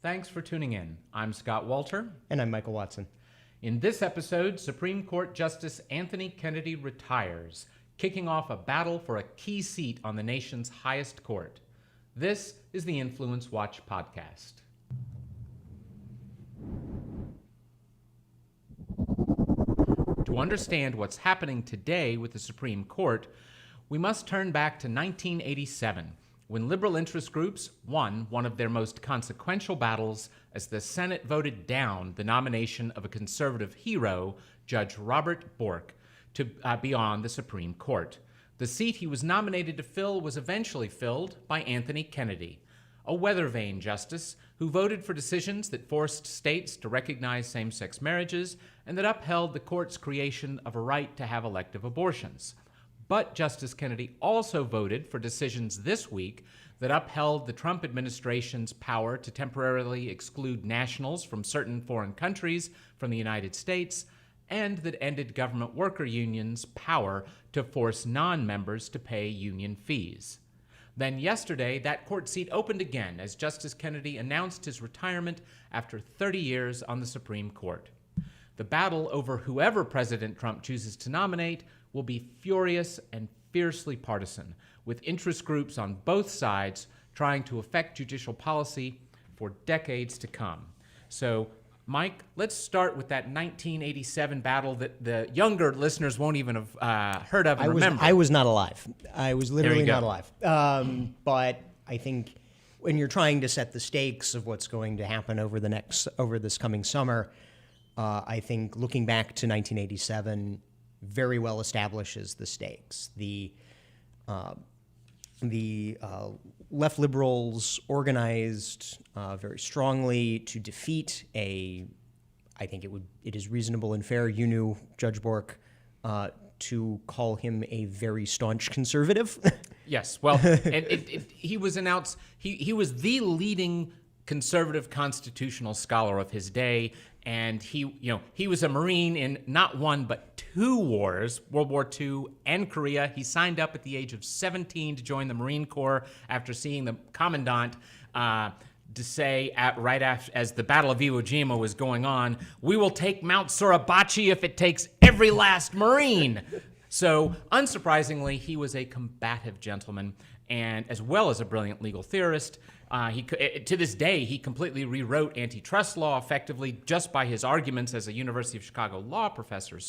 Thanks for tuning in. I'm Scott Walter. And I'm Michael Watson. In this episode, Supreme Court Justice Anthony Kennedy retires, kicking off a battle for a key seat on the nation's highest court. This is the InfluenceWatch podcast. To understand what's happening today with the Supreme Court, we must turn back to 1987, when liberal interest groups won one of their most consequential battles as the Senate voted down the nomination of a conservative hero, Judge Robert Bork, to be on the Supreme Court. The seat he was nominated to fill was eventually filled by Anthony Kennedy, a weather-vane justice who voted for decisions that forced states to recognize same-sex marriages and that upheld the court's creation of a right to have elective abortions. But Justice Kennedy also voted for decisions this week that upheld the Trump administration's power to temporarily exclude nationals from certain foreign countries from the United States, and that ended government worker unions' power to force non-members to pay union fees. Then yesterday, that court seat opened again as Justice Kennedy announced his retirement after 30 years on the Supreme Court. The battle over whoever President Trump chooses to nominate will be furious and fiercely partisan, with interest groups on both sides trying to affect judicial policy for decades to come. So, Mike, let's start with that 1987 battle that the younger listeners won't even have heard of and remember. I was not alive. I was literally not alive. But I think when you're trying to set the stakes of what's going to happen over this coming summer, I think looking back to 1987 very well establishes the stakes. The left liberals organized very strongly to defeat I think it is reasonable and fair, you knew Judge Bork, to call him a very staunch conservative. Yes, well, he was announced, he was the leading conservative constitutional scholar of his day, and he was a Marine in not one but two wars, World War II and Korea. He signed up at the age of 17 to join the Marine Corps after seeing the commandant to say right after, as the Battle of Iwo Jima was going on, "We will take Mount Suribachi if it takes every last Marine." So, unsurprisingly, he was a combative gentleman, and as well as a brilliant legal theorist. To this day, he completely rewrote antitrust law effectively just by his arguments as a University of Chicago law professor.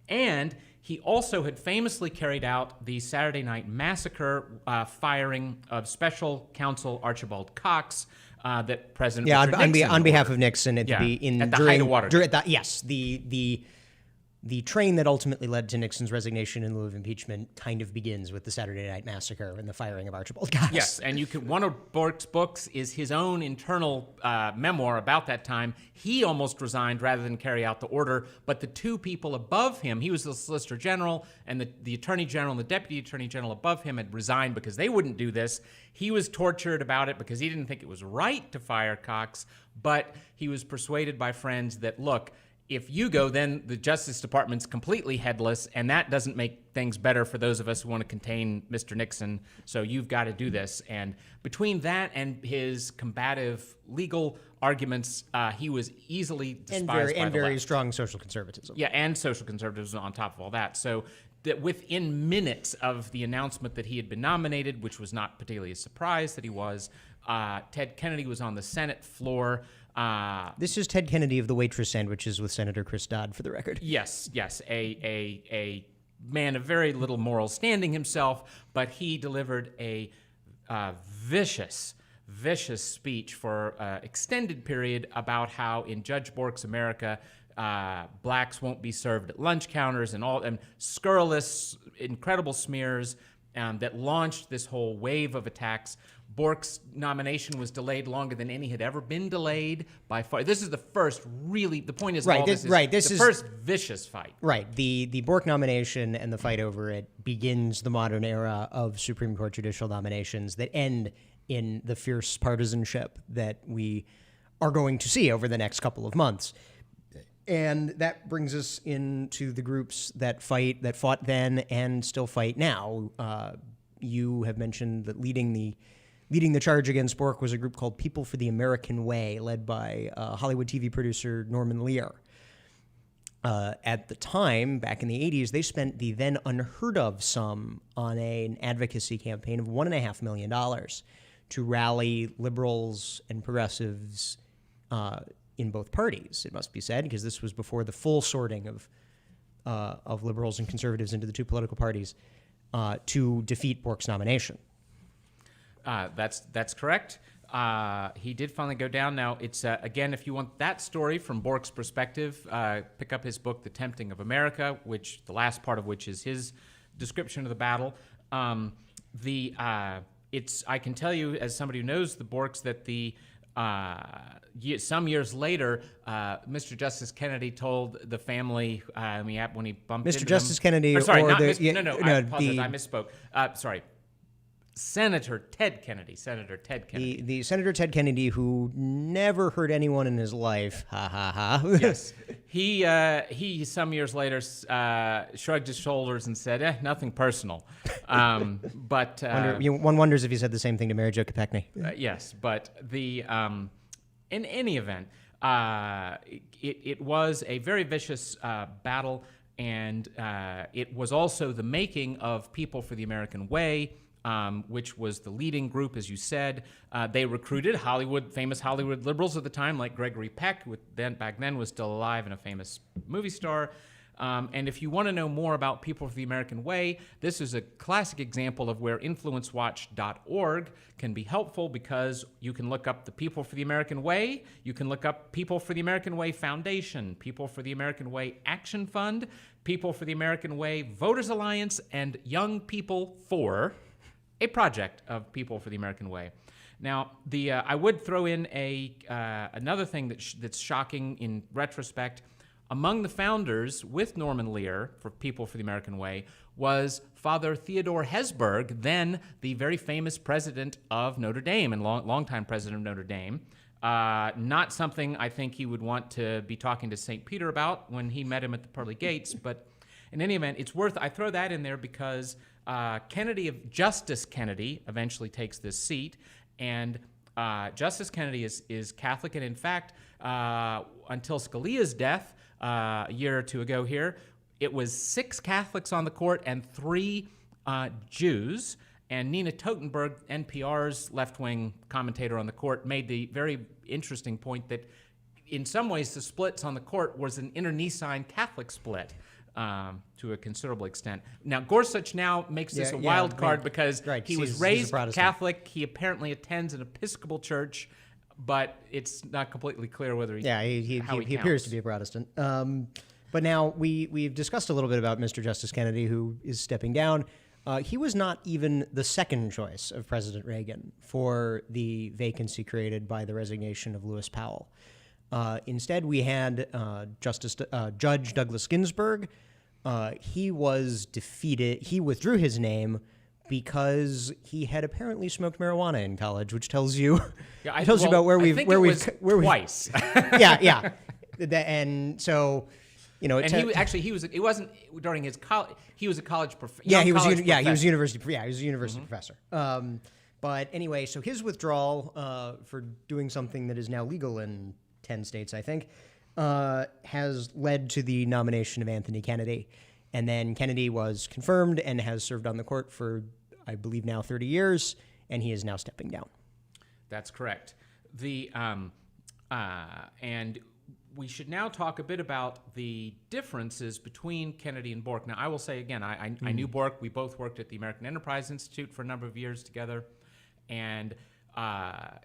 And he also had famously carried out the Saturday Night Massacre firing of Special Counsel Archibald Cox that President Richard Nixon on behalf of Nixon at the height of Watergate. Yes, the train that ultimately led to Nixon's resignation in lieu of impeachment kind of begins with the Saturday Night Massacre and the firing of Archibald Cox. Yes, and one of Bork's books is his own internal memoir about that time. He almost resigned rather than carry out the order, but the two people above him, he was the Solicitor General, and the Attorney General and the Deputy Attorney General above him had resigned because they wouldn't do this. He was tortured about it because he didn't think it was right to fire Cox, but he was persuaded by friends that, look, if you go, then the Justice Department's completely headless, and that doesn't make things better for those of us who want to contain Mr. Nixon, so you've got to do this. And between that and his combative legal arguments, he was easily despised by the left. And very strong social conservatism. Yeah, and social conservatism on top of all that. So that within minutes of the announcement that he had been nominated, which was not particularly a surprise that he was, Ted Kennedy was on the Senate floor. This is Ted Kennedy of the waitress sandwiches with Senator Chris Dodd, for the record. Yes, a man of very little moral standing himself, but he delivered a vicious speech for an extended period about how in Judge Bork's America, blacks won't be served at lunch counters and scurrilous, incredible smears that launched this whole wave of attacks. Bork's nomination was delayed longer than any had ever been delayed by far. This is the first really, the point is right, all this is the first vicious fight. Right. The Bork nomination and the fight over it begins the modern era of Supreme Court judicial nominations that end in the fierce partisanship that we are going to see over the next couple of months. And that brings us into the groups that fought then and still fight now. You have mentioned that leading Leading the charge against Bork was a group called People for the American Way, led by Hollywood TV producer Norman Lear. At the time, back in the 80s, they spent the then unheard of sum on an advocacy campaign of $1.5 million to rally liberals and progressives in both parties, it must be said, because this was before the full sorting of liberals and conservatives into the two political parties, to defeat Bork's nomination. That's correct. He did finally go down. Now, it's again, if you want that story from Bork's perspective, pick up his book, The Tempting of America, which the last part of which is his description of the battle. I can tell you, as somebody who knows the Borks, that some years later, Mr. Justice Kennedy told the family when he bumped into Mr. Justice them, Kennedy, or sorry, or not the, Mr. yeah, no, I apologize, I misspoke. Sorry. Senator Ted Kennedy. The Senator Ted Kennedy, who never hurt anyone in his life. Ha ha ha. Yes. He some years later shrugged his shoulders and said, nothing personal. But one wonders if he said the same thing to Mary Jo Kopechne. Yes, but in any event, it was a very vicious battle, and it was also the making of People for the American Way, which was the leading group, as you said. They recruited famous Hollywood liberals at the time, like Gregory Peck, who back then was still alive and a famous movie star. And if you want to know more about People for the American Way, this is a classic example of where InfluenceWatch.org can be helpful, because you can look up the People for the American Way, you can look up People for the American Way Foundation, People for the American Way Action Fund, People for the American Way Voters Alliance, and Young People For, a project of People for the American Way. Now, I would throw in another thing that's shocking in retrospect. Among the founders, with Norman Lear for People for the American Way, was Father Theodore Hesburgh, then the very famous president of Notre Dame and longtime president of Notre Dame. Not something I think he would want to be talking to St. Peter about when he met him at the pearly gates, but in any event, I throw that in there because Justice Kennedy eventually takes this seat, and Justice Kennedy is Catholic, and in fact, until Scalia's death a year or two ago here, it was 6 Catholics on the court and 3 Jews. And Nina Totenberg, NPR's left-wing commentator on the court, made the very interesting point that in some ways the splits on the court was an internecine Catholic split. To a considerable extent. Now, Gorsuch now makes this a wild card because he was raised Catholic. He apparently attends an Episcopal church, but it's not completely clear whether he appears to be a Protestant. But now we've discussed a little bit about Mr. Justice Kennedy, who is stepping down. He was not even the second choice of President Reagan for the vacancy created by the resignation of Lewis Powell. Instead, we had Judge Douglas Ginsburg. He was defeated. He withdrew his name because he had apparently smoked marijuana in college, which tells you you about where we've twice. Yeah. And so, he wasn't during his college. He was a college professor. He was a university professor. But anyway, so his withdrawal for doing something that is now legal in 10 states, I think, has led to the nomination of Anthony Kennedy. And then Kennedy was confirmed and has served on the court for, I believe, now 30 years, and he is now stepping down. That's correct. And we should now talk a bit about the differences between Kennedy and Bork. Now, I will say again, I knew Bork. We both worked at the American Enterprise Institute for a number of years together, and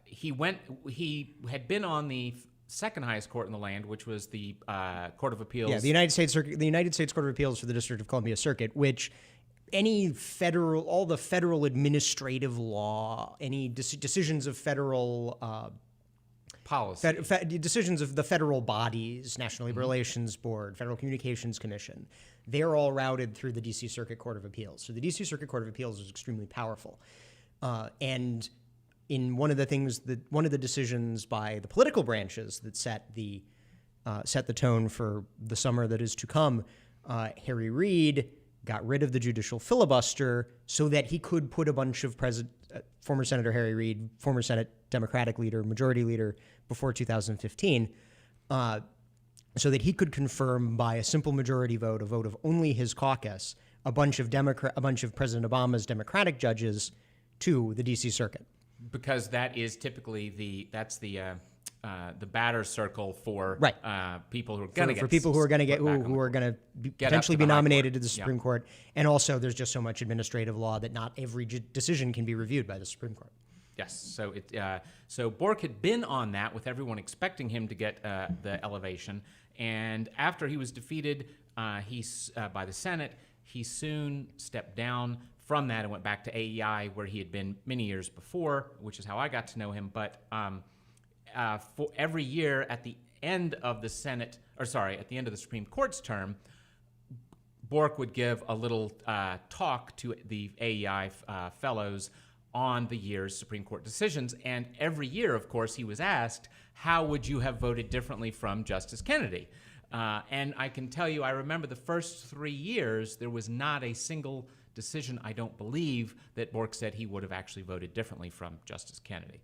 he had been on the second highest court in the land, which was the Court of Appeals. Yeah, the United States Court of Appeals for the District of Columbia Circuit, which all the federal administrative law, any decisions of federal policy, decisions of the federal bodies, National Labor Relations Board, Federal Communications Commission, they're all routed through the D.C. Circuit Court of Appeals. So the D.C. Circuit Court of Appeals is extremely powerful, and in one of the decisions by the political branches that set the tone for the summer that is to come, Harry Reid got rid of the judicial filibuster so that he could put a bunch of former Senator Harry Reid, former Senate Democratic leader, majority leader before 2015, so that he could confirm by a simple majority vote, a vote of only his caucus, a bunch of President Obama's Democratic judges to the D.C. Circuit. Because that is typically the batter circle for people who are going to get for people who are going to get who are going to potentially be nominated to the Supreme Court. And also, there's just so much administrative law that not every decision can be reviewed by the Supreme Court. Yes. So Bork had been on that with everyone expecting him to get the elevation, and after he was defeated by the Senate, he soon stepped down from that and went back to AEI, where he had been many years before, which is how I got to know him. But for every year at the end of the Supreme Court's term, Bork would give a little talk to the AEI fellows on the year's Supreme Court decisions. And every year, of course, he was asked, how would you have voted differently from Justice Kennedy? And I can tell you, I remember the first 3 years, there was not a single decision, I don't believe, that Bork said he would have actually voted differently from Justice Kennedy.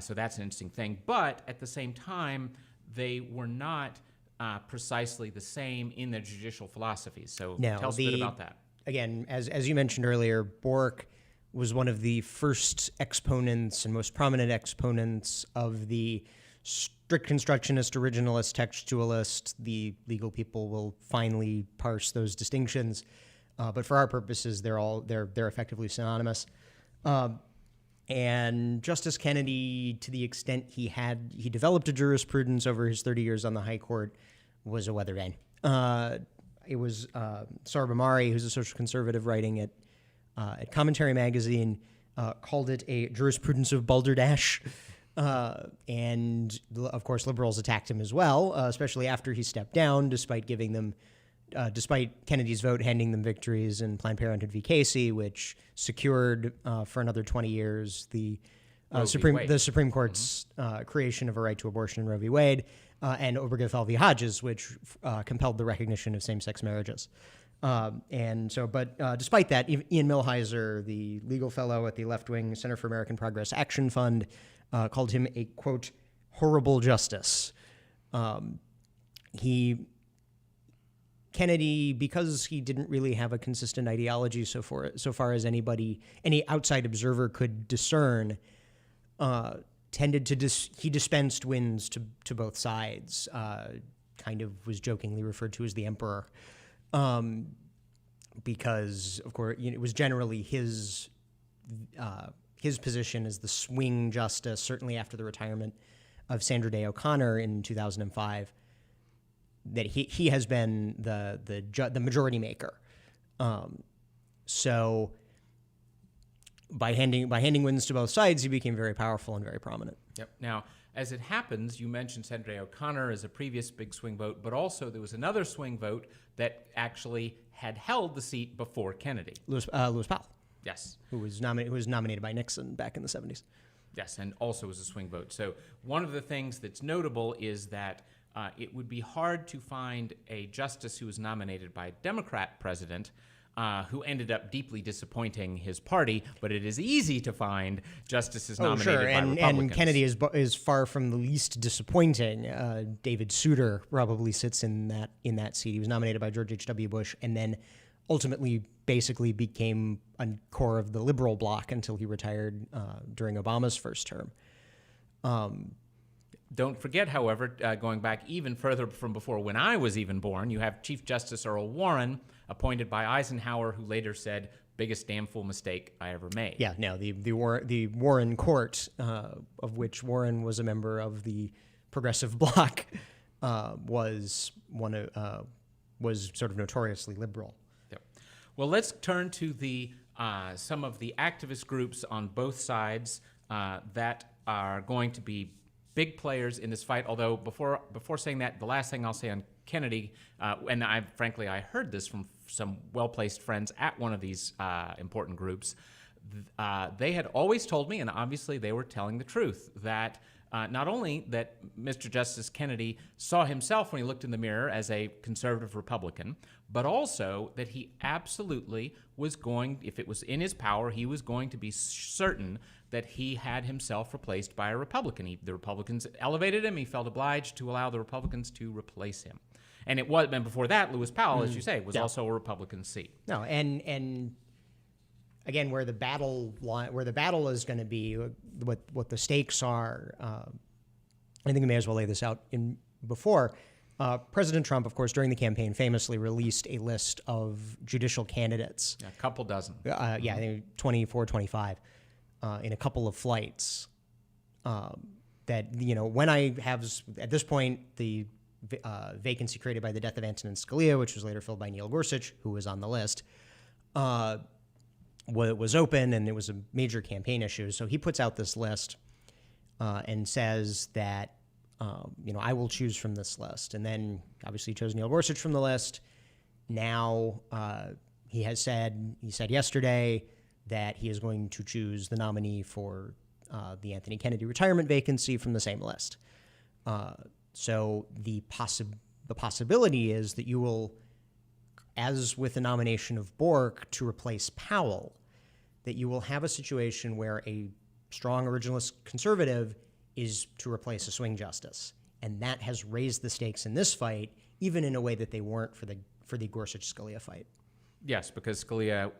So that's an interesting thing. But at the same time, they were not precisely the same in their judicial philosophies. So tell us a bit about that. Again, as you mentioned earlier, Bork was one of the first exponents and most prominent exponents of the strict constructionist, originalist, textualist. The legal people will finally parse those distinctions, but for our purposes, they're effectively synonymous. And Justice Kennedy, to the extent he developed a jurisprudence over his 30 years on the High Court, was a weather vane. It was Sarab Amari, who's a social conservative, writing at Commentary Magazine, called it a jurisprudence of balderdash. And of course, liberals attacked him as well, especially after he stepped down, despite Kennedy's vote handing them victories in Planned Parenthood v. Casey, which secured for another 20 years the Supreme Court's creation of a right to abortion in Roe v. Wade, and Obergefell v. Hodges, which compelled the recognition of same-sex marriages. Despite that, Ian Millhiser, the legal fellow at the left-wing Center for American Progress Action Fund, called him a, quote, horrible justice. Kennedy, because he didn't really have a consistent ideology so far as any outside observer could discern, tended to he dispensed wins to both sides. Kind of was jokingly referred to as the emperor, because of course it was generally his position as the swing justice, certainly after the retirement of Sandra Day O'Connor in 2005. That he has been the majority maker, so by handing wins to both sides, he became very powerful and very prominent. Yep. Now, as it happens, you mentioned Sandra Day O'Connor as a previous big swing vote, but also there was another swing vote that actually had held the seat before Kennedy. Lewis Powell. Yes. Who was nominated by Nixon back in the 70s. Yes, and also was a swing vote. So one of the things that's notable is that it would be hard to find a justice who was nominated by a Democrat president who ended up deeply disappointing his party, but it is easy to find justices nominated by Republicans. And Kennedy is far from the least disappointing. David Souter probably sits in that seat. He was nominated by George H.W. Bush, and then ultimately basically became a core of the liberal bloc until he retired during Obama's first term. Don't forget, however, going back even further from before when I was even born, you have Chief Justice Earl Warren, appointed by Eisenhower, who later said, biggest damn fool mistake I ever made. Yeah, no, the Warren Court, of which Warren was a member of the progressive bloc, was sort of notoriously liberal. Yep. Well, let's turn to some of the activist groups on both sides that are going to be big players in this fight. Although before saying that, the last thing I'll say on Kennedy, and I heard this from some well-placed friends at one of these important groups. They had always told me, and obviously they were telling the truth, that not only that Mr. Justice Kennedy saw himself when he looked in the mirror as a conservative Republican, but also that he absolutely was going, if it was in his power, he was going to be certain that he had himself replaced by a Republican. The Republicans elevated him. He felt obliged to allow the Republicans to replace him. And before that, Lewis Powell, as you say, was also a Republican seat. No, and again, where the battle is going to be, what the stakes are. I think we may as well lay this out before. President Trump, of course, during the campaign, famously released a list of judicial candidates. A couple dozen. I think 24, 25 in a couple of flights. That, when I have, at this point, the vacancy created by the death of Antonin Scalia, which was later filled by Neil Gorsuch, who was on the list, was open, and it was a major campaign issue. So he puts out this list and says that, I will choose from this list. And then obviously chose Neil Gorsuch from the list. Now he said yesterday that he is going to choose the nominee for the Anthony Kennedy retirement vacancy from the same list. So the possibility is that you will, as with the nomination of Bork to replace Powell, that you will have a situation where a strong originalist conservative is to replace a swing justice. And that has raised the stakes in this fight, even in a way that they weren't for the Gorsuch-Scalia fight. Yes, because Scalia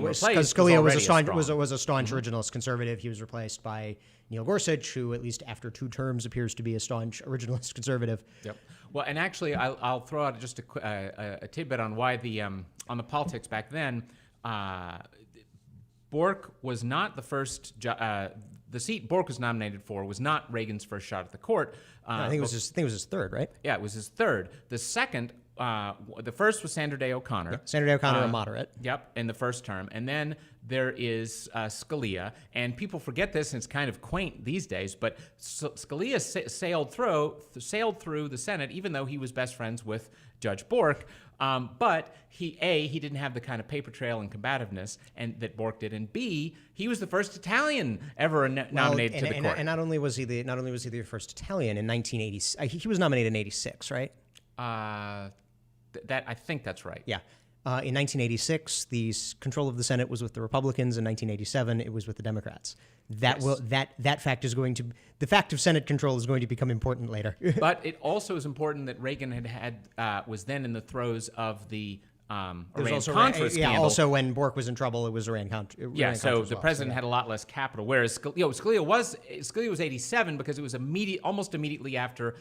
was a staunch originalist conservative. He was replaced by Neil Gorsuch, who at least after 2 terms appears to be a staunch originalist conservative. Yep. Well, and actually, I'll throw out just a tidbit on why on the politics back then. Bork was not the first. The seat Bork was nominated for was not Reagan's first shot at the court. No, I think it was his third, right? Yeah, it was his third. The second. The first was Sandra Day O'Connor. Yep. Sandra Day O'Connor, a moderate. Yep, in the first term. And then there is Scalia. And people forget this, and it's kind of quaint these days, but Scalia sailed through the Senate, even though he was best friends with Judge Bork. But he didn't have the kind of paper trail and combativeness that Bork did, and B, he was the first Italian ever nominated to the court. And not only was he the first Italian in 1980, he was nominated in 86, right? I think that's right. Yeah. In 1986, the control of the Senate was with the Republicans. In 1987, it was with the Democrats. The fact of Senate control is going to become important later. But it also is important that Reagan was then in the throes of the Iran-Contra scandal. Yeah, also when Bork was in trouble, it was Iran-Contra. Yeah, so the president had a lot less capital, whereas Scalia was 87 because it was almost immediately after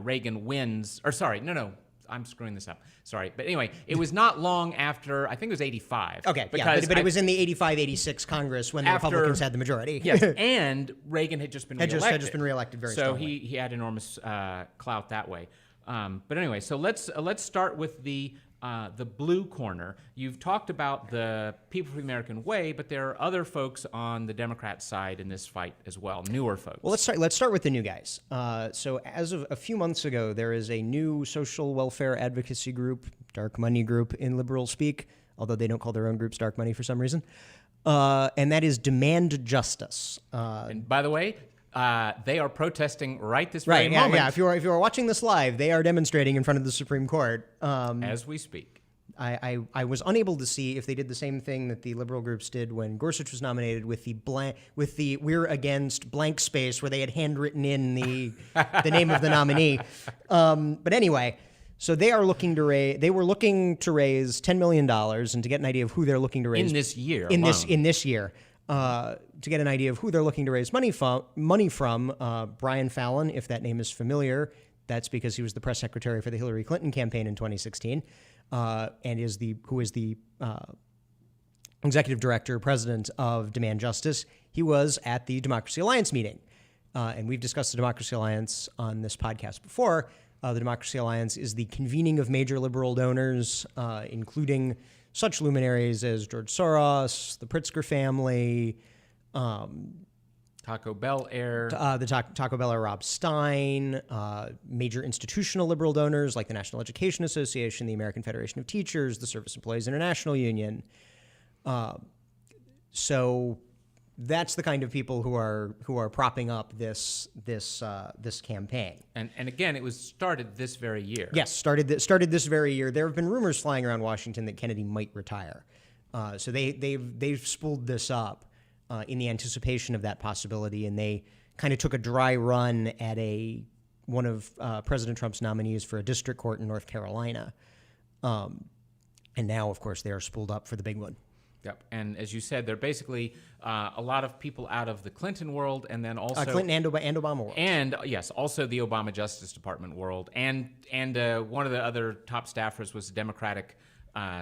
Reagan wins. Or sorry, no. I'm screwing this up. Sorry. But anyway, it was not long after, I think it was 85. Okay, but it was in the 85-86 Congress when the Republicans had the majority. Yes, and Reagan had just been reelected. Had just been reelected very strongly. So he had enormous clout that way. But anyway, so let's start with the blue corner. You've talked about the People for the American Way, but there are other folks on the Democrat side in this fight as well, newer folks. Well, let's start with the new guys. So as of a few months ago, there is a new social welfare advocacy group, dark money group in liberal speak, although they don't call their own groups dark money for some reason, and that is Demand Justice. And by the way, they are protesting right this very moment. Yeah. If you are watching this live, they are demonstrating in front of the Supreme Court as we speak. I was unable to see if they did the same thing that the liberal groups did when Gorsuch was nominated with the "We're against" blank space where they had handwritten in the name of the nominee. But anyway, so they were looking to raise $10 million, and to get an idea of who they're looking to raise in this year. To get an idea of who they're looking to raise money from, Brian Fallon, if that name is familiar, that's because he was the press secretary for the Hillary Clinton campaign in 2016, and is the executive director, president of Demand Justice. He was at the Democracy Alliance meeting, and we've discussed the Democracy Alliance on this podcast before. The Democracy Alliance is the convening of major liberal donors, including such luminaries as George Soros, the Pritzker family, Taco Bell heir, Taco Bell heir Rob Stein, major institutional liberal donors like the National Education Association, the American Federation of Teachers, the Service Employees International Union. So that's the kind of people who are propping up this campaign. And again, it was started this very year. Yes, started this very year. There have been rumors flying around Washington that Kennedy might retire. So they've spooled this up. in the anticipation of that possibility, and they kind of took a dry run at one of President Trump's nominees for a district court in North Carolina. And now, of course, they are spooled up for the big one. Yep. And as you said, they're basically a lot of people out of the Clinton world, and then also Clinton and Obama world. And yes, also the Obama Justice Department world. And one of the other top staffers was the Democratic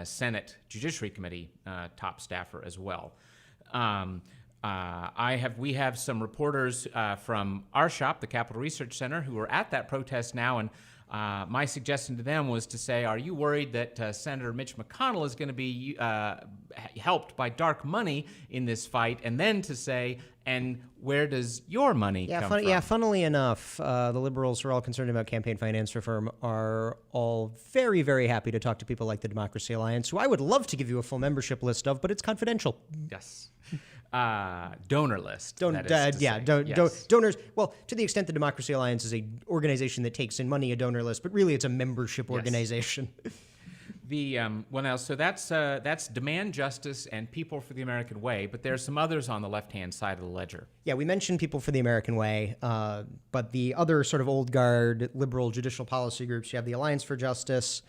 Senate Judiciary Committee top staffer as well. We have some reporters from our shop, the Capitol Research Center, who are at that protest now, and my suggestion to them was to say, are you worried that Senator Mitch McConnell is going to be helped by dark money in this fight? And then to say, and where does your money come from? Yeah, funnily enough, the liberals who are all concerned about campaign finance reform are all very, very happy to talk to people like the Democracy Alliance, who I would love to give you a full membership list of, but it's confidential. Yes. Donor list. Donors. Well, to the extent the Democracy Alliance is a organization that takes in money, a donor list, but really it's a membership organization. So that's Demand Justice and People for the American Way, but there's some others on the left-hand side of the ledger. Yeah, we mentioned People for the American Way, but the other sort of old guard liberal judicial policy groups, you have the Alliance for Justice,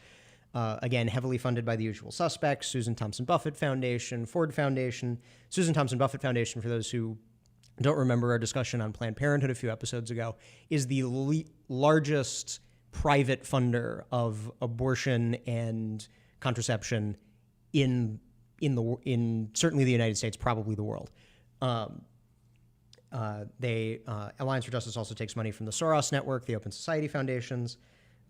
again, heavily funded by the usual suspects, Susan Thompson Buffett Foundation, Ford Foundation. Susan Thompson Buffett Foundation, for those who don't remember our discussion on Planned Parenthood a few episodes ago, is the largest private funder of abortion and contraception in certainly the United States, probably the world. Alliance for Justice also takes money from the Soros Network, the Open Society Foundations,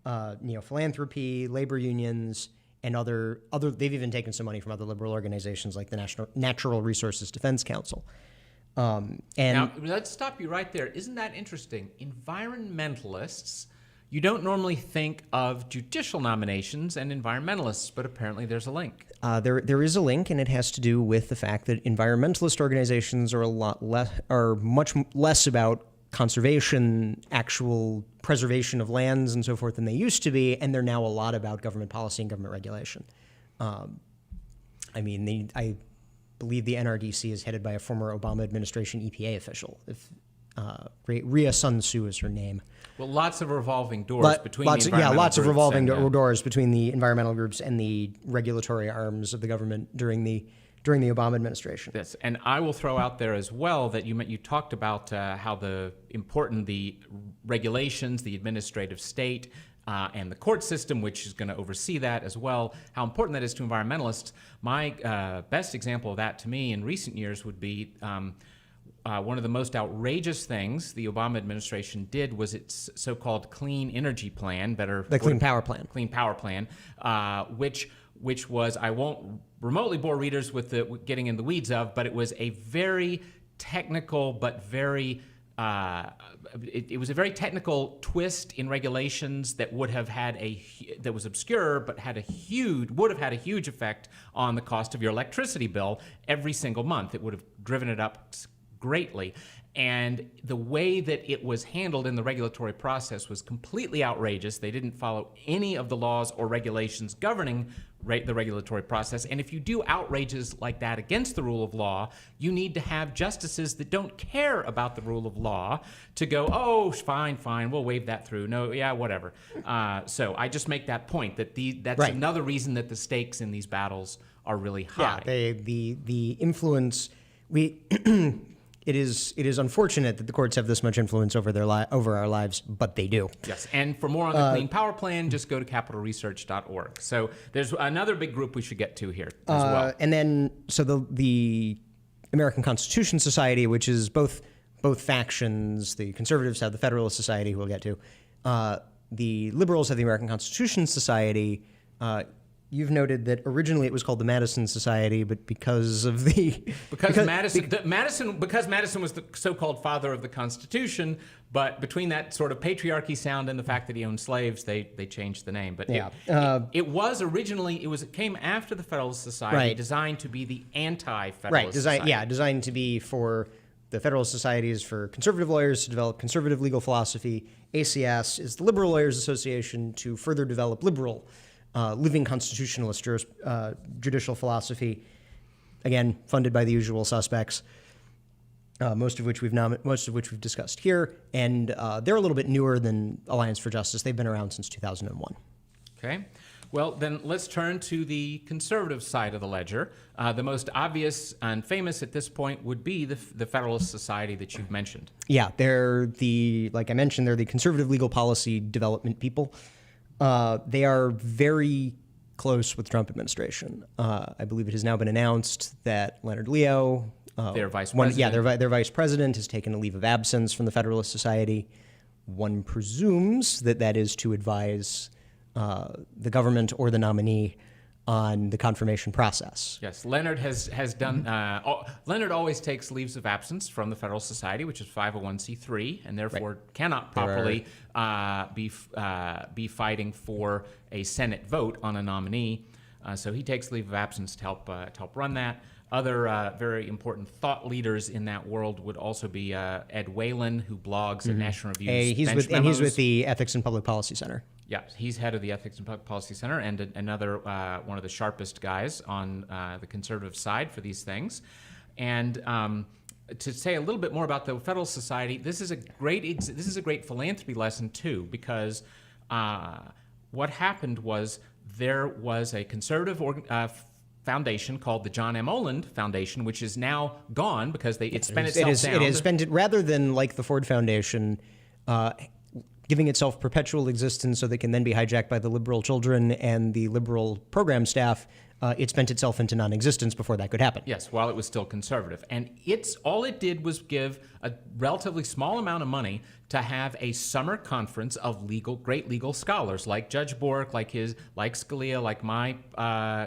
philanthropy, labor unions, and other. They've even taken some money from other liberal organizations like the Natural Resources Defense Council. And now, let's stop you right there. Isn't that interesting? Environmentalists, you don't normally think of judicial nominations and environmentalists, but apparently there's a link. There is a link, and it has to do with the fact that environmentalist organizations are much less about conservation, actual preservation of lands and so forth than they used to be, and they're now a lot about government policy and government regulation. I believe the NRDC is headed by a former Obama administration EPA official. Rhea Sun Soo is her name. Well, lots of revolving doors between the environmental lots of groups revolving and, doors between the environmental groups and the regulatory arms of the government during the Obama administration. Yes, and I will throw out there as well that you talked about how important the regulations, the administrative state, and the court system, which is going to oversee that as well, how important that is to environmentalists. My best example of that to me in recent years would be one of the most outrageous things the Obama administration did was its so-called clean energy plan, Clean Power Plan. Clean Power Plan, which was, I won't remotely bore readers with getting in the weeds of, but it was a very technical but very it was a very technical twist in regulations that would have had that was obscure but would have had a huge effect on the cost of your electricity bill every single month. It would have driven it up greatly. And the way that it was handled in the regulatory process was completely outrageous. They didn't follow any of the laws or regulations governing the regulatory process. And if you do outrages like that against the rule of law, you need to have justices that don't care about the rule of law to go, oh, fine, we'll wave that through. No, yeah, whatever. So I just make that point that that's right. Another reason that the stakes in these battles are really high. Yeah, the influence It is unfortunate that the courts have this much influence over over our lives, but they do. Yes, and for more on the Clean Power Plan, just go to capitalresearch.org. So there's another big group we should get to here as well. And then, so the American Constitution Society, which is both factions, the conservatives have the Federalist Society, who we'll get to. The liberals have the American Constitution Society. You've noted that originally it was called the Madison Society, but because Madison was the so-called father of the Constitution, but between that sort of patriarchy sound and the fact that he owned slaves, they changed the name. But it was originally it came after the Federalist Society, right. Designed to be the anti-Federalist Society. Yeah, designed to be for the Federalist Society is for conservative lawyers to develop conservative legal philosophy. ACS is the Liberal Lawyers Association to further develop liberal living constitutionalist judicial philosophy, again, funded by the usual suspects. most of which we've discussed here, and they're a little bit newer than Alliance for Justice. They've been around since 2001. Okay. Well, then let's turn to the conservative side of the ledger. The most obvious and famous at this point would be the Federalist Society that you've mentioned. Yeah, like I mentioned, they're the conservative legal policy development people. They are very close with the Trump administration. I believe it has now been announced that Leonard Leo, their vice president. Their vice president has taken a leave of absence from the Federalist Society. One presumes that is to advise the government or the nominee on the confirmation process. Yes, Leonard has done. Leonard always takes leaves of absence from the Federalist Society, which is 501c3, and therefore cannot properly be fighting for a Senate vote on a nominee. So he takes leave of absence to help run that. Other very important thought leaders in that world would also be Ed Whalen, who blogs at National Review's Bench Memos. He's with the Ethics and Public Policy Center. Yeah, he's head of the Ethics and Public Policy Center and another one of the sharpest guys on the conservative side for these things. And to say a little bit more about the Federalist Society, this is a great philanthropy lesson too, because what happened was there was a conservative foundation called the John M. Oland Foundation, which is now gone because it spent itself down. It has spent it rather than like the Ford Foundation, giving itself perpetual existence so that it can then be hijacked by the liberal children and the liberal program staff. It spent itself into non-existence before that could happen. Yes, while it was still conservative. And all it did was give a relatively small amount of money to have a summer conference of great legal scholars like Judge Bork, like Scalia, like my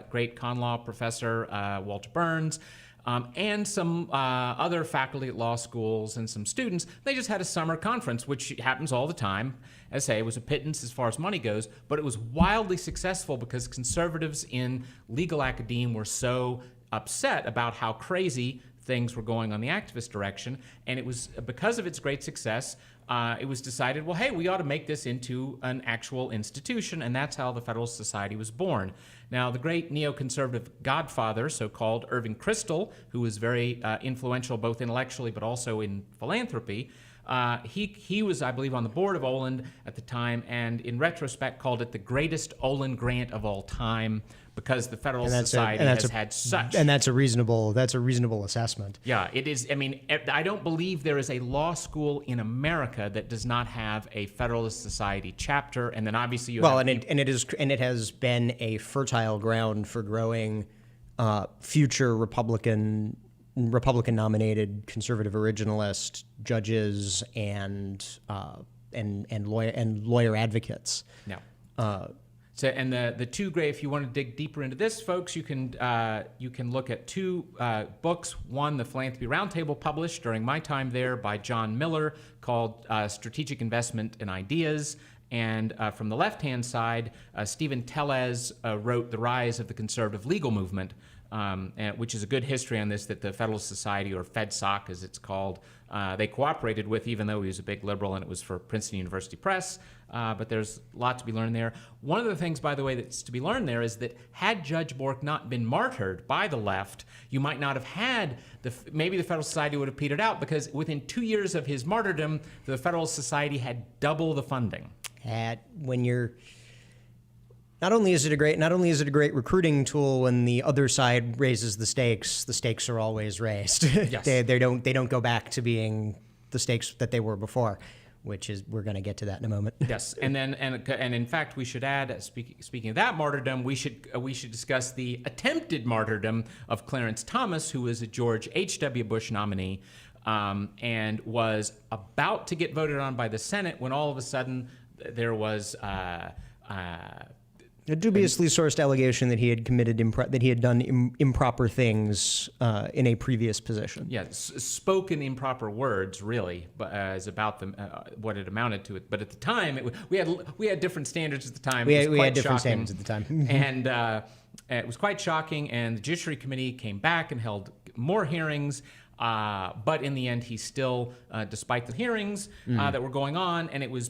great con law professor, Walter Burns, and some other faculty at law schools and some students. They just had a summer conference, which happens all the time. As I say, it was a pittance as far as money goes, but it was wildly successful because conservatives in legal academe were so upset about how crazy things were going on the activist direction. And it was because of its great success, it was decided, well, hey, we ought to make this into an actual institution, and that's how the Federalist Society was born. Now, the great neoconservative godfather, so-called Irving Kristol, who was very influential both intellectually but also in philanthropy, he was, I believe, on the board of Oland at the time, and in retrospect called it the greatest Oland grant of all time because the Federalist Society has had such. And that's a reasonable assessment. Yeah, it is. I mean, I don't believe there is a law school in America that does not have a Federalist Society chapter, and then obviously it has been a fertile ground for growing future Republican-nominated conservative originalist judges and lawyer advocates. No. So, and the two great, if you want to dig deeper into this, folks, you can look at two books. One, the Philanthropy Roundtable, published during my time there by John Miller, called Strategic Investment and Ideas. And from the left-hand side, Stephen Tellez wrote The Rise of the Conservative Legal Movement, which is a good history on this, that the Federalist Society, or FedSoc as it's called, they cooperated with, even though he was a big liberal and it was for Princeton University Press. But there's a lot to be learned there. One of the things, by the way, that's to be learned there is that had Judge Bork not been martyred by the left, you might not have had, maybe the Federalist Society would have petered out, because within 2 years of his martyrdom, the Federalist Society had double the funding. Not only is it a great recruiting tool when the other side raises the stakes are always raised. Yes. they don't go back to being the stakes that they were before, which is, we're going to get to that in a moment. Yes, and in fact, we should add, speaking of that martyrdom, we should discuss the attempted martyrdom of Clarence Thomas, who was a George H.W. Bush nominee, and was about to get voted on by the Senate when all of a sudden there was a dubiously sourced allegation that he had done improper things in a previous position. Yeah, spoken improper words, really, but as about what it amounted to. But at the time, we had different standards at the time. We had different standards at the time, and it was quite shocking. And the Judiciary Committee came back and held more hearings. But in the end, he still, despite the hearings that were going on, and it was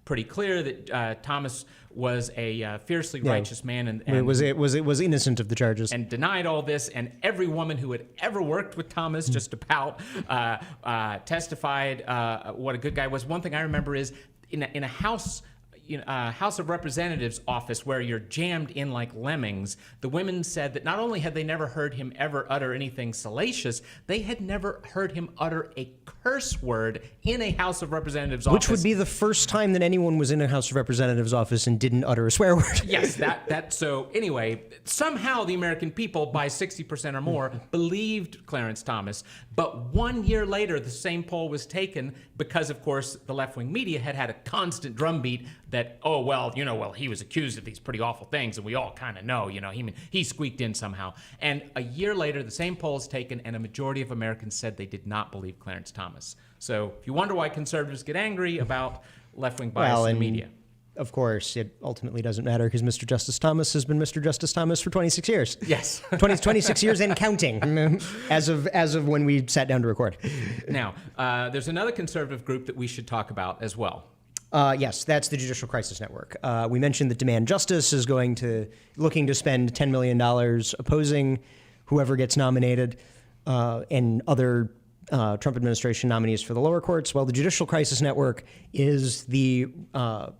pretty clear that Thomas was a fiercely righteous man and was innocent of the charges and denied all this. And every woman who had ever worked with Thomas just about testified what a good guy was. One thing I remember is in a House of Representatives office where you're jammed in like lemmings, the women said that not only had they never heard him ever utter anything salacious, they had never heard him utter a curse word in a House of Representatives office. Which would be the first time that anyone was in a House of Representatives office and didn't utter a swear word. Yes, so anyway, somehow the American people, by 60% or more, believed Clarence Thomas. But 1 year later, the same poll was taken because, of course, the left-wing media had a constant drumbeat that, he was accused of these pretty awful things, and we all kind of know, he squeaked in somehow. And a year later, the same poll is taken, and a majority of Americans said they did not believe Clarence Thomas. So if you wonder why conservatives get angry about left-wing bias in the media. Of course, it ultimately doesn't matter because Mr. Justice Thomas has been Mr. Justice Thomas for 26 years. Yes. 26 years and counting as of when we sat down to record. Now, there's another conservative group that we should talk about as well. Yes, that's the Judicial Crisis Network. We mentioned that Demand Justice is looking to spend $10 million opposing whoever gets nominated and other Trump administration nominees for the lower courts. Well, the Judicial Crisis Network is the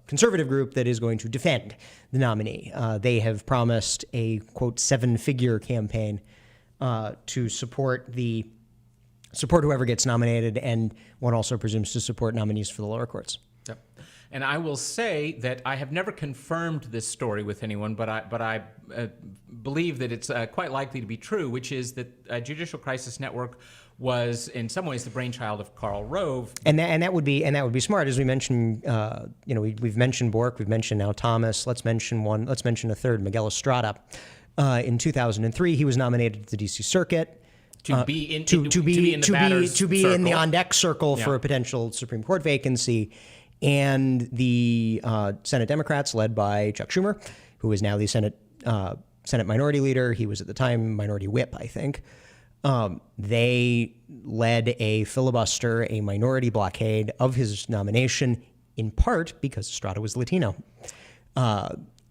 conservative group that is going to defend the nominee. They have promised a, quote, 7-figure campaign to support whoever gets nominated, and one also presumes to support nominees for the lower courts. Yep. And I will say that I have never confirmed this story with anyone, but I believe that it's quite likely to be true, which is that Judicial Crisis Network was in some ways the brainchild of Karl Rove, and that would be smart. As we mentioned, we've mentioned Bork, we've mentioned now Thomas. Let's mention a third, Miguel Estrada. In 2003, he was nominated to the D.C. Circuit. To be in the on deck circle for a potential Supreme Court vacancy, and the Senate Democrats, led by Chuck Schumer, who is now the Senate Minority Leader. He was at the time Minority Whip, I think. They led a filibuster, a minority blockade of his nomination, in part because Estrada was Latino.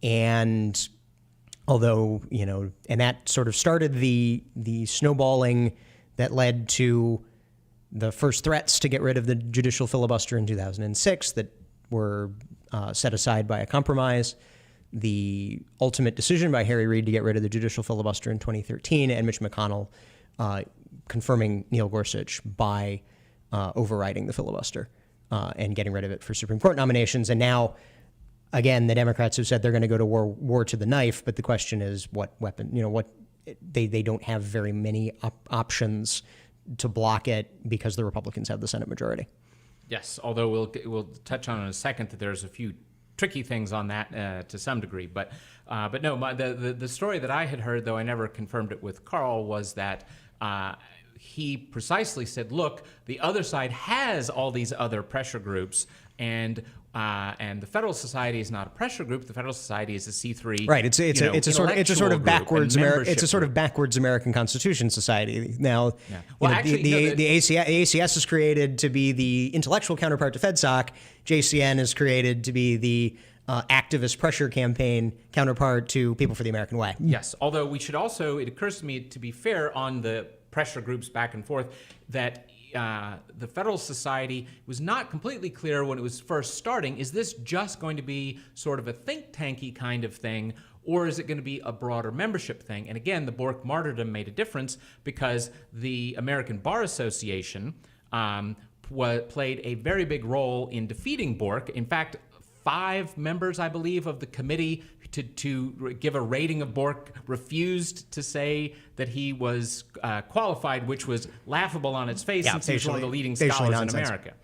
And although, and that sort of started the snowballing that led to the first threats to get rid of the judicial filibuster in 2006 that were set aside by a compromise, the ultimate decision by Harry Reid to get rid of the judicial filibuster in 2013, and Mitch McConnell confirming Neil Gorsuch by overriding the filibuster and getting rid of it for Supreme Court nominations. And now, again, the Democrats have said they're going to go to war to the knife, but the question is what weapon, they don't have very many options to block it because the Republicans have the Senate majority. Yes, although we'll touch on in a second that there's a few tricky things on that to some degree. But no, the story that I had heard, though I never confirmed it with Karl, was that he precisely said, look, the other side has all these other pressure groups, and the Federalist Society is not a pressure group. The Federalist Society is a C3. Right. It's a sort of backwards American Constitution society. Now, yeah. Well, the ACS is created to be the intellectual counterpart to FedSoc. JCN is created to be the activist pressure campaign counterpart to People for the American Way. Yes. Although we should also, it occurs to me, to be fair on the pressure groups back and forth, that the Federalist Society was not completely clear when it was first starting. Is this just going to be sort of a think tanky kind of thing, or is it going to be a broader membership thing? And again, the Bork martyrdom made a difference because the American Bar Association played a very big role in defeating Bork. In fact, 5 members, I believe, of the committee to give a rating of Bork refused to say that he was qualified, which was laughable on its face since he's one of the leading scholars in America.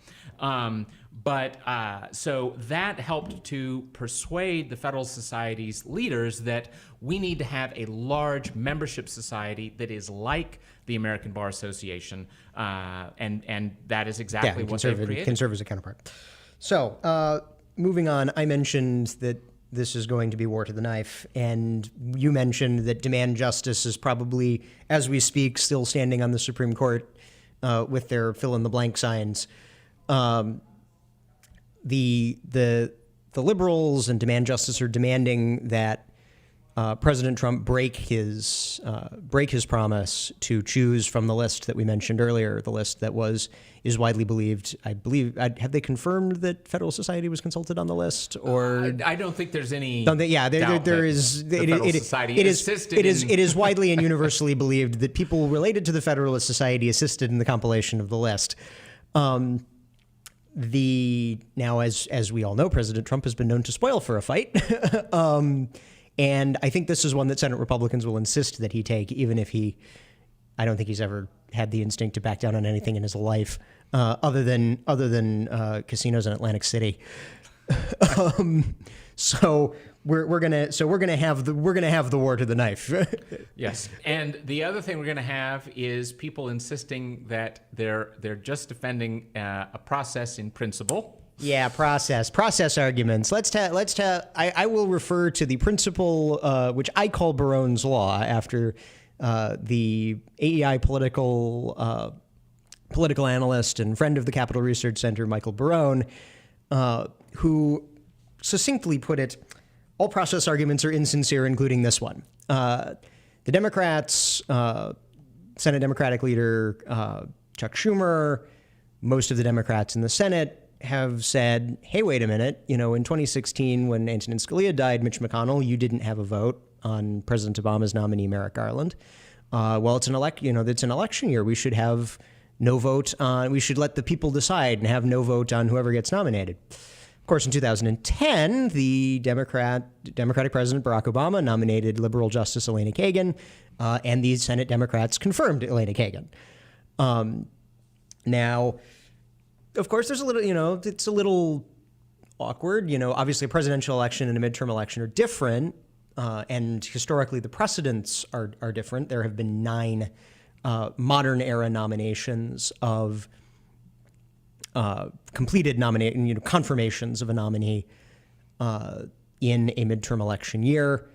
So that helped to persuade the Federalist Society's leaders that we need to have a large membership society that is like the American Bar Association, and that is exactly what they've created. Can serve as a counterpart. So moving on, I mentioned that this is going to be war to the knife, and you mentioned that Demand Justice is probably, as we speak, still standing on the Supreme Court with their fill-in-the-blank signs. The the liberals and Demand Justice are demanding that President Trump break his promise to choose from the list that we mentioned earlier, the list that is widely believed. I believe have they confirmed that Federalist Society was consulted on the list, or I don't think there's any. There is. It is widely and universally believed that people related to the Federalist Society assisted in the compilation of the list. Now, as we all know, President Trump has been known to spoil for a fight. And I think this is one that Senate Republicans will insist that he take, even if I don't think he's ever had the instinct to back down on anything in his life, other than casinos in Atlantic City. So we're gonna have the war to the knife. Yes, and the other thing we're gonna have is people insisting that they're just defending a process in principle. Yeah, process arguments. I will refer to the principle, which I call Barone's law, after the AEI political analyst and friend of the Capital Research Center, Michael Barone, who succinctly put it: all process arguments are insincere, including this one. The Democrats, Senate Democratic leader Chuck Schumer, most of the Democrats in the Senate have said, hey, wait a minute, in 2016 when Antonin Scalia died, Mitch McConnell, you didn't have a vote on President Obama's nominee, Merrick Garland. Well, it's an election year. We should have no vote on, we should let the people decide and have no vote on whoever gets nominated. Of course, in 2010, the Democratic President Barack Obama nominated liberal Justice Elena Kagan, and the Senate Democrats confirmed Elena Kagan. Now, of course, there's a little, it's a little awkward. Obviously a presidential election and a midterm election are different, and historically the precedents are different. There have been 9 modern era nominations of completed confirmations of a nominee in a midterm election year.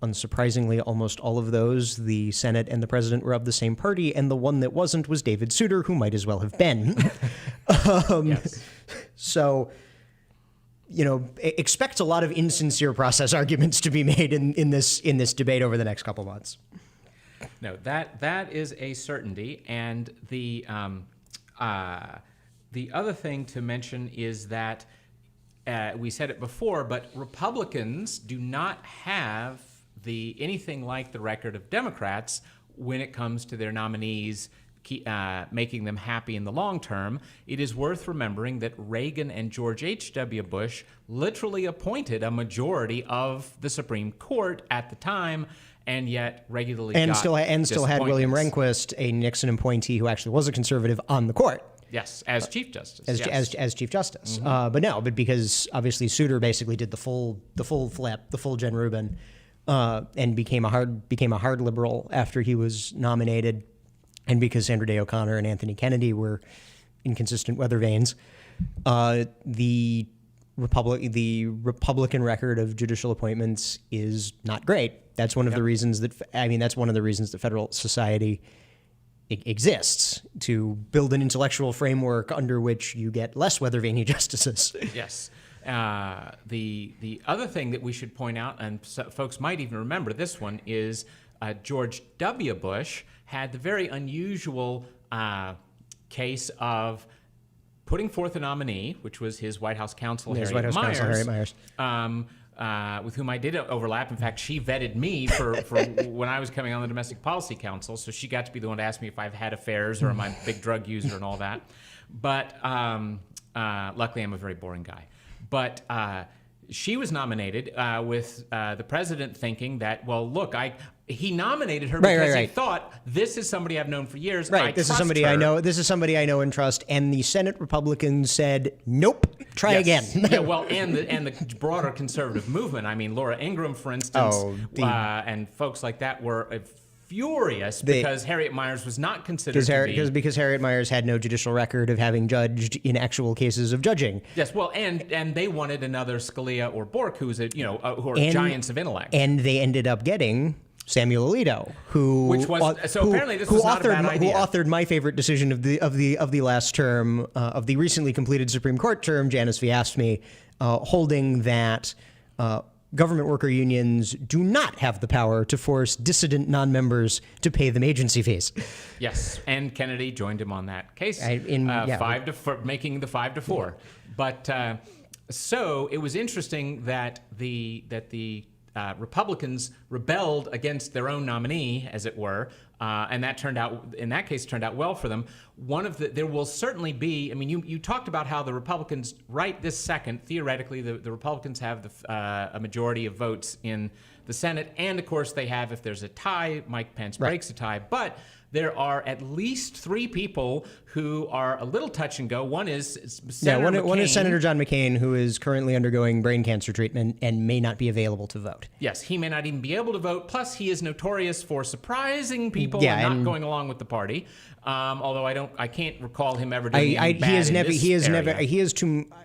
Unsurprisingly, almost all of those, the Senate and the president were of the same party, and the one that wasn't was David Souter, who might as well have been. Yes. So, expect a lot of insincere process arguments to be made in this debate over the next couple months. No, that is a certainty, and the other thing to mention is that we said it before, but Republicans do not have anything like the record of Democrats when it comes to their nominees making them happy in the long term. It is worth remembering that Reagan and George H.W. Bush literally appointed a majority of the Supreme Court at the time, and yet regularly still had William Rehnquist, a Nixon appointee who actually was a conservative, on the court. Yes, as Chief Justice. As Chief Justice. Mm-hmm. But because obviously Souter basically did the full flip, the full Jen Rubin, and became a hard liberal after he was nominated, and because Sandra Day O'Connor and Anthony Kennedy were inconsistent weather vanes, the Republican record of judicial appointments is not great. That's one of the reasons that Federal Society exists, to build an intellectual framework under which you get less weather vane justices. Yes. The other thing that we should point out, and folks might even remember this one, is George W. Bush had the very unusual case of putting forth a nominee, which was his White House counsel, Harriet Miers, with whom I did overlap. In fact, she vetted me for when I was coming on the Domestic Policy Council, so she got to be the one to ask me if I've had affairs or am I a big drug user and all that. But luckily, I'm a very boring guy. But she was nominated with the president thinking that, well, look, he nominated her because he thought, this is somebody I've known for years. Right, this is somebody I know. This is somebody I know and trust. And the Senate Republicans said, nope, try again. Yeah, well, and the broader conservative movement. I mean, Laura Ingraham, for instance, and folks like that were furious because Harriet Miers was not considered because Harriet Miers had no judicial record of having judged in actual cases of judging. Yes, well, and they wanted another Scalia or Bork, who are giants of intellect, and they ended up getting Samuel Alito, apparently this was not a bad idea. Who authored my favorite decision of the last term of the recently completed Supreme Court term, Janice v. Asked Me, holding that government worker unions do not have the power to force dissident non-members to pay them agency fees. Yes, and Kennedy joined him on that case, making the 5-4. But so it was interesting that the Republicans rebelled against their own nominee, as it were, and that turned out well for them. There will certainly be, I mean, you talked about how the Republicans, right this second, theoretically, the Republicans have a majority of votes in the Senate, and of course they have, if there's a tie, Mike Pence breaks a tie, but there are at least 3 people who are a little touch and go. One is Senator McCain. One is Senator John McCain, who is currently undergoing brain cancer treatment and may not be available to vote. Yes, he may not even be able to vote. Plus, he is notorious for surprising people and not going along with the party. Although I can't recall him ever doing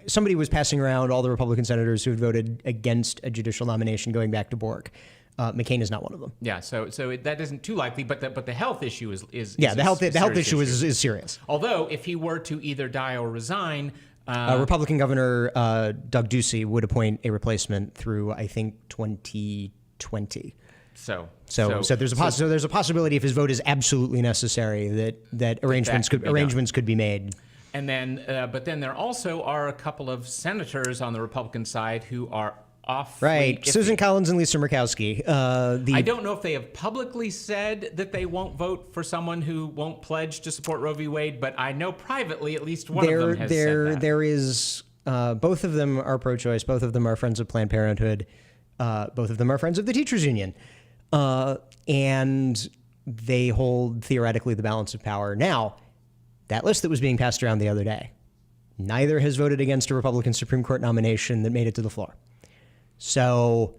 somebody was passing around all the Republican senators who had voted against a judicial nomination going back to Bork. McCain is not one of them. Yeah, so that isn't too likely, but the health issue is the health issue is serious. Although if he were to either die or resign, Republican Governor Doug Ducey would appoint a replacement through, I think, 2020. So there's a possibility if his vote is absolutely necessary that arrangements could be made. And then but then there also are a couple of senators on the Republican side who are off. Right, Susan Collins and Lisa Murkowski. I don't know if they have publicly said that they won't vote for someone who won't pledge to support Roe v. Wade, but I know privately at least one of them has said that. There is, both of them are pro-choice, both of them are friends of Planned Parenthood, both of them are friends of the teachers union, and they hold theoretically the balance of power. Now, that list that was being passed around the other day, neither has voted against a Republican Supreme Court nomination that made it to the floor. So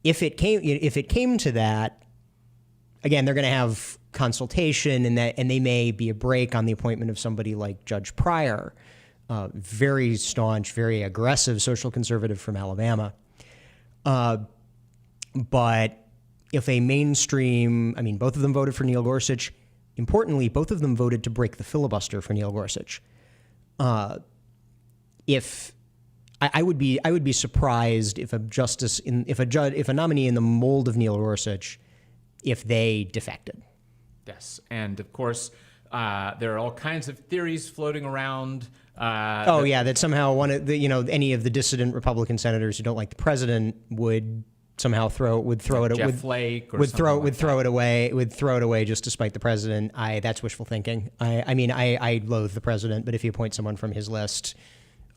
if it came to that, again, they're going to have consultation, and they may be a break on the appointment of somebody like Judge Pryor, very staunch, very aggressive social conservative from Alabama. But if a mainstream, I mean, both of them voted for Neil Gorsuch. Importantly, both of them voted to break the filibuster for Neil Gorsuch. I would be surprised if a nominee in the mold of Neil Gorsuch, if they defected. Yes, and of course there are all kinds of theories floating around. That somehow any of the dissident Republican senators who don't like the president would somehow throw it away just to spite the president. That's wishful thinking. I loathe the president, but if you appoint someone from his list,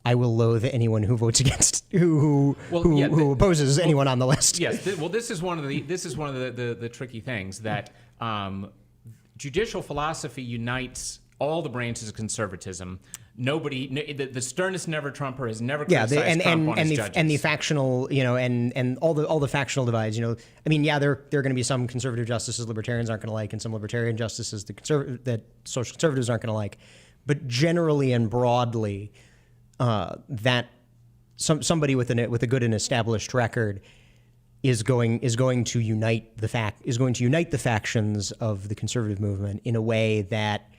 I will loathe anyone who votes against who opposes anyone on the list. Yes. This is one of the tricky things that judicial philosophy unites all the branches of conservatism. The sternest never Trumper has never criticized Trump on his judges. And the factional, and all the factional divides. There are going to be some conservative justices libertarians aren't going to like, and some libertarian justices that social conservatives aren't going to like. But generally and broadly, that somebody with a good and established record is going to unite the factions of the conservative movement in a way that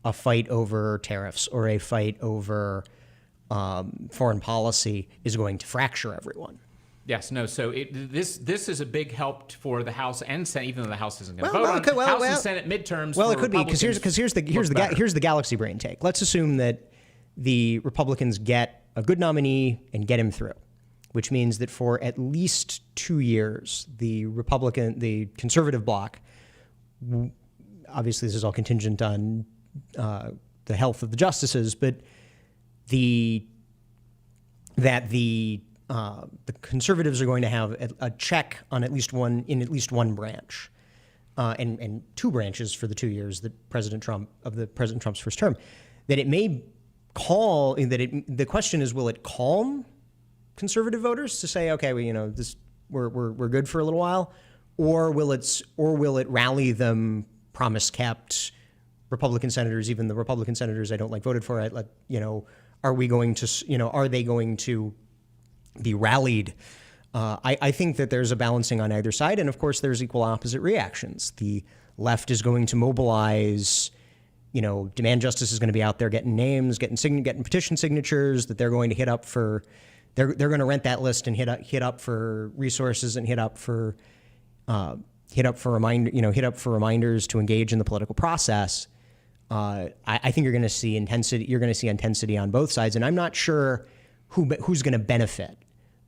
a fight over tariffs or a fight over foreign policy is going to fracture everyone. Yes, no. So this is a big help for the House and Senate, even though the House isn't going to vote on House and Senate midterms. Well, it could be because here's the galaxy brain take. Let's assume that the Republicans get a good nominee and get him through, which means that for at least 2 years, the conservative bloc, obviously this is all contingent on the health of the justices, but the conservatives are going to have a check on at least one branch, and 2 branches for the 2 years that President Trump's first term. That it may the question is, will it calm conservative voters to say, okay, we're good for a little while, or will it rally them promise kept Republican senators, even the Republican senators I don't like voted for it. Are they going to be rallied? I think that there's a balancing on either side, and of course there's equal opposite reactions. The left is going to mobilize. Demand Justice is going to be out there getting names, getting petition signatures that they're going to hit up for they're going to rent that list and hit up for resources and hit up for reminders to engage in the political process. I think you're going to see intensity. You're going to see intensity on both sides, and I'm not sure who's going to benefit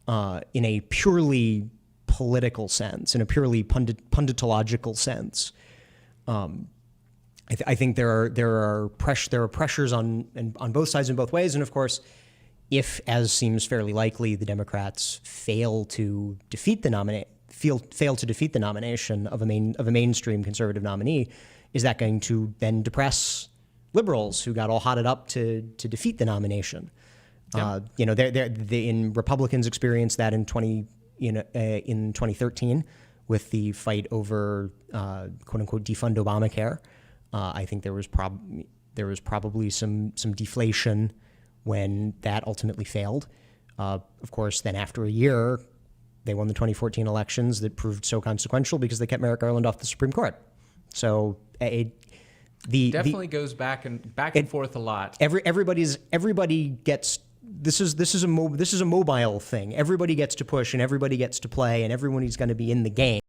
in a purely political sense, in a purely punditological sense. I think there are pressures on both sides in both ways, and of course, if, as seems fairly likely, the Democrats fail to defeat the nomination of a mainstream conservative nominee, is that going to then depress liberals who got all hotted up to defeat the nomination? Yeah. In Republicans experienced that in 2013 with the fight over quote unquote defund Obamacare. I think there was probably some deflation when that ultimately failed. Of course, then after a year, they won the 2014 elections that proved so consequential because they kept Merrick Garland off the Supreme Court. So definitely goes back and forth a lot. Everybody gets. This is a mobile thing. Everybody gets to push and everybody gets to play and everyone is going to be in the game.